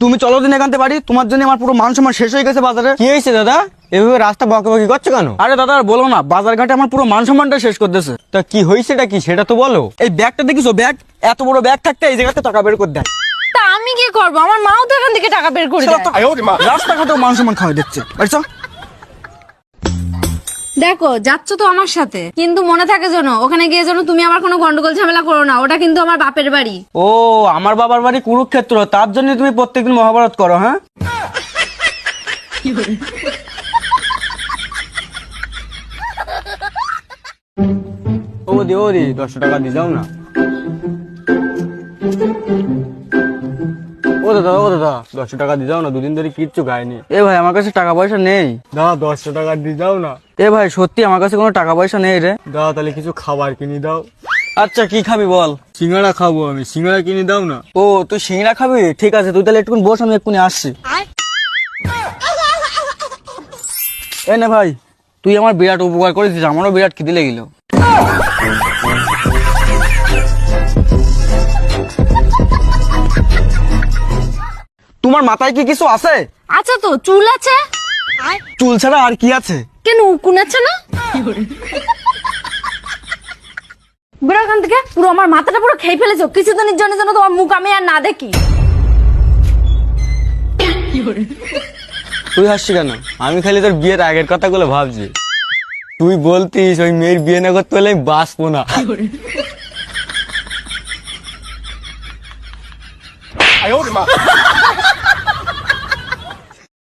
তুমি চলো দিন এখান থেকে বাড়ি, তোমার জন্য আমার পুরো মান সম্মান শেষ হয়ে গেছে বাজারে। কি হয়েছে দাদা, এভাবে রাস্তা বকাবকি করছো কেন? আরে দাদা আর বলো না, বাজার ঘাটে আমার পুরো মান সম্মানটা শেষ করতেছে। তা কি হয়েছেটা কি সেটা তো বলো। এই ব্যাগটা দেখিছো, ব্যাগ এত বড় ব্যাগ থাকতে এই জায়গাতে টাকা বের করে দেয়। তা আমি কি করবো, আমার মাও তো এখান থেকে টাকা বের করে দেয়। রাস্তাঘাটেও মান সম্মান খাওয়াই দিচ্ছে, বুঝছো? দেখো যাচ্ছ তো আমার সাথে, কিন্তু মনে থাকে যেন ওখানে গিয়ে যেন তুমি আবার কোনো গন্ডগোল ঝামেলা করো না, ওটা কিন্তু আমার বাপের বাড়ি। ও, আমার বাবার বাড়ি কুরুক্ষেত্র, তার জন্য তুমি প্রত্যেকদিন মহাভারত করো? হ্যাঁ, ও দি 10 টাকা দিয়ে যাও না। ও দাদা 10 টাকা দিয়ে যাও না, দুদিন ধরে কিচ্ছু খাইনি। এ ভাই আমার কাছে টাকা পয়সা নেই। দাদা 10 টাকা দিয়ে যাও না। এ ভাই সত্যি আমার কাছে কোনো টাকা পয়সা নেই রে। দাদা তাহলে কিছু খাবার কিনে দাও। আচ্ছা কি খাবি বল? সিঙ্গাড়া খাবো আমি, সিঙ্গাড়া কিনে দাও না। ও তুই সিঙ্গড়া খাবি, ঠিক আছে তুই তাহলে একটুকুন বস, আমি এক্ষুনি আসছি। এ না ভাই, তুই আমার বিরাট উপকার করেছিস, আমারও বিরাট খিদে লেগেছিল। তোমার মাথায় কি কিছু আছে? আচ্ছা তো চুল আছে? চুল ছাড়া আর কি আছে? কেন উকুন আছে না? বেরো এখান থেকে, পুরো আমার মাথাটা পুরো খেয়ে ফেলেছো, কিছুদিনের জন্য যেন তোমার মুখ আমি আর না দেখি। তুই হাসছি কেন? আমি খালি তোর বিয়ের আগের কথাগুলো ভাবছি। তুই বলতিস ওই মেয়ের বিয়ে না করতে হলে আমি বাঁচবো না।